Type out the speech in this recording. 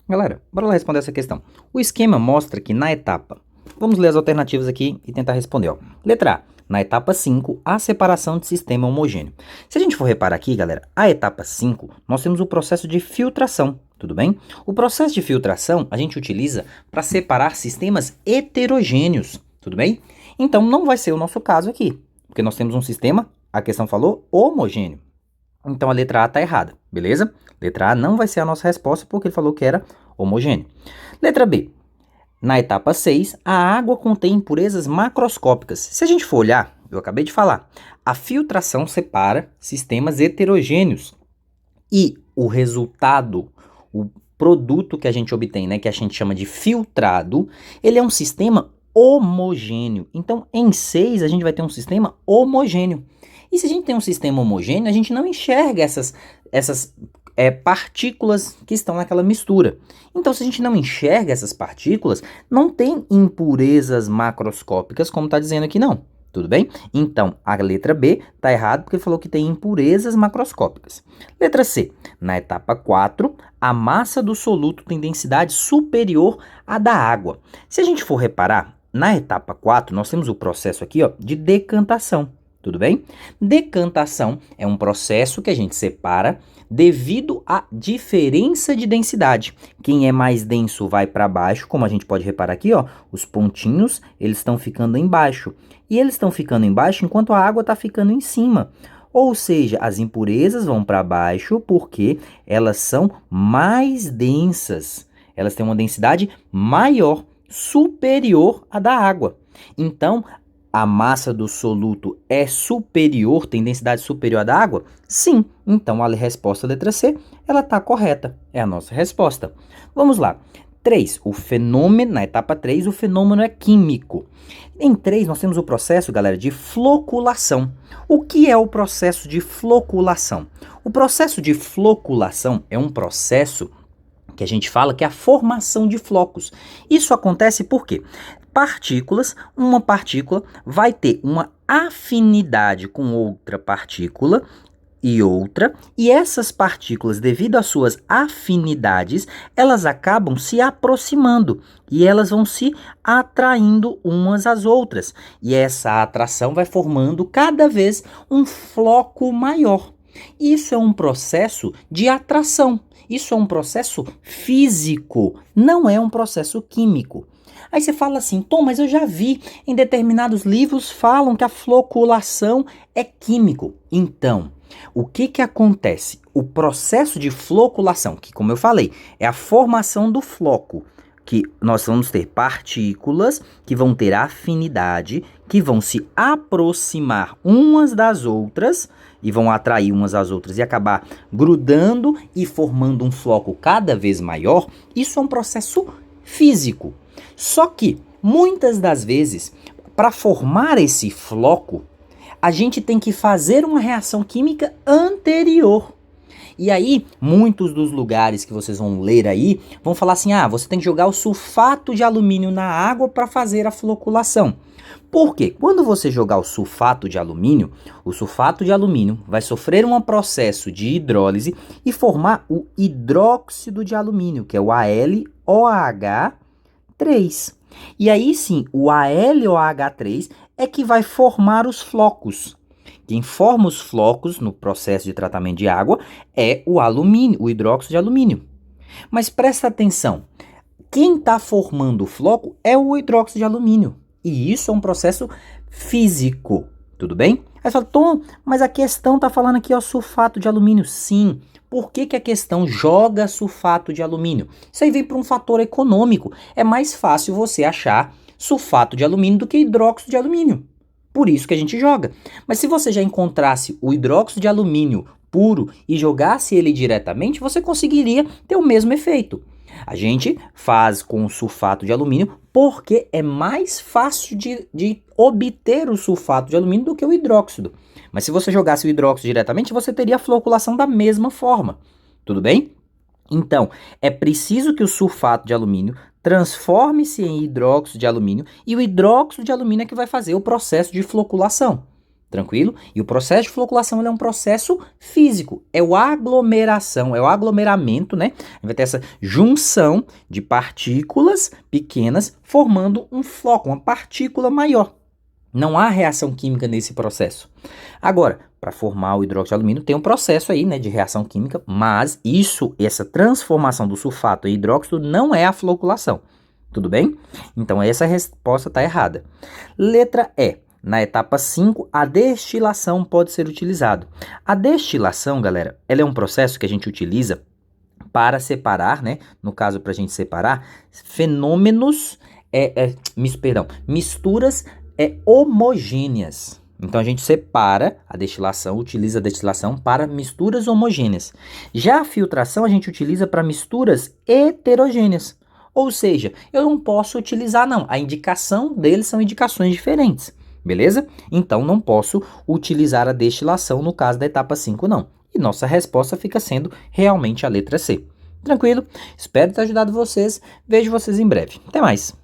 Galera, bora lá responder essa questão. O esquema mostra que na etapa... Vamos ler as alternativas aqui e tentar responder, ó. Letra A. Na etapa 5, a separação de sistema homogêneo. Se a gente for reparar aqui, galera, a etapa 5, nós temos o processo de filtração, tudo bem? O processo de filtração a gente utiliza para separar sistemas heterogêneos, tudo bem? Então não vai ser o nosso caso aqui, porque nós temos um sistema, a questão falou, homogêneo. Então a letra A está errada, beleza? Letra A não vai ser a nossa resposta porque ele falou que era homogêneo. Letra B. Na etapa 6, a água contém impurezas macroscópicas. Se a gente for olhar, eu acabei de falar, a filtração separa sistemas heterogêneos. E o resultado, o produto que a gente obtém, né, que a gente chama de filtrado, ele é um sistema homogêneo. Então, em 6, a gente vai ter um sistema homogêneo. E se a gente tem um sistema homogêneo, a gente não enxerga essas partículas que estão naquela mistura. Então, se a gente não enxerga essas partículas, não tem impurezas macroscópicas, como está dizendo aqui, não. Tudo bem? Então, a letra B está errada porque falou que tem impurezas macroscópicas. Letra C. Na etapa 4, a massa do soluto tem densidade superior à da água. Se a gente for reparar, na etapa 4, nós temos o processo aqui, ó, de decantação. Tudo bem? Decantação é um processo que a gente separa devido à diferença de densidade. Quem é mais denso vai para baixo, como a gente pode reparar aqui, ó, os pontinhos, eles estão ficando embaixo. E eles estão ficando embaixo enquanto a água está ficando em cima. Ou seja, as impurezas vão para baixo porque elas são mais densas. Elas têm uma densidade maior, superior à da água. Então, a massa do soluto é superior, tem densidade superior à da água? Sim. Então, a resposta letra C, ela está correta. É a nossa resposta. Vamos lá. 3. O fenômeno, na etapa 3, o fenômeno é químico. Em 3, nós temos o processo, galera, de floculação. O que é o processo de floculação? O processo de floculação é um processo que a gente fala que é a formação de flocos. Isso acontece por quê? Partículas, uma partícula vai ter uma afinidade com outra partícula e outra, e essas partículas, devido às suas afinidades, elas acabam se aproximando e elas vão se atraindo umas às outras. E essa atração vai formando cada vez um floco maior. Isso é um processo de atração. Isso é um processo físico, não é um processo químico. Aí você fala assim, Tom, mas eu já vi em determinados livros falam que a floculação é químico. Então, o que acontece? O processo de floculação, que como eu falei, é a formação do floco, que nós vamos ter partículas que vão ter afinidade, que vão se aproximar umas das outras e vão atrair umas às outras e acabar grudando e formando um floco cada vez maior. Isso é um processo físico. Só que, muitas das vezes, para formar esse floco, a gente tem que fazer uma reação química anterior. E aí, muitos dos lugares que vocês vão ler aí, vão falar assim, você tem que jogar o sulfato de alumínio na água para fazer a floculação. Por quê? Quando você jogar o sulfato de alumínio vai sofrer um processo de hidrólise e formar o hidróxido de alumínio, que é o AlOH3. E aí sim, o AlOH3 é que vai formar os flocos. Quem forma os flocos no processo de tratamento de água é o alumínio, o hidróxido de alumínio. Mas presta atenção, quem está formando o floco é o hidróxido de alumínio. E isso é um processo físico, tudo bem? Aí você fala, Tom, mas a questão está falando aqui, ó, sulfato de alumínio. Sim. Por que a questão joga sulfato de alumínio? Isso aí vem por um fator econômico. É mais fácil você achar sulfato de alumínio do que hidróxido de alumínio. Por isso que a gente joga. Mas se você já encontrasse o hidróxido de alumínio puro e jogasse ele diretamente, você conseguiria ter o mesmo efeito. A gente faz com o sulfato de alumínio porque é mais fácil de obter o sulfato de alumínio do que o hidróxido. Mas se você jogasse o hidróxido diretamente, você teria a floculação da mesma forma. Tudo bem? Então, é preciso que o sulfato de alumínio transforme-se em hidróxido de alumínio e o hidróxido de alumínio é que vai fazer o processo de floculação. Tranquilo? E o processo de floculação ele é um processo físico, é o aglomeração, é o aglomeramento, né? Vai ter essa junção de partículas pequenas formando um floco, uma partícula maior. Não há reação química nesse processo. Agora, para formar o hidróxido de alumínio tem um processo aí, né, de reação química, mas essa transformação do sulfato em hidróxido não é a floculação. Tudo bem? Então essa resposta está errada. Letra E. Na etapa 5, a destilação pode ser utilizado. A destilação, galera, ela é um processo que a gente utiliza para separar, né? No caso, para a gente separar fenômenos, misturas homogêneas. Então a gente separa a destilação, utiliza a destilação para misturas homogêneas. Já a filtração a gente utiliza para misturas heterogêneas. Ou seja, eu não posso utilizar não. A indicação deles são indicações diferentes. Beleza? Então não posso utilizar a destilação no caso da etapa 5 não. E nossa resposta fica sendo realmente a letra C. Tranquilo? Espero ter ajudado vocês. Vejo vocês em breve. Até mais!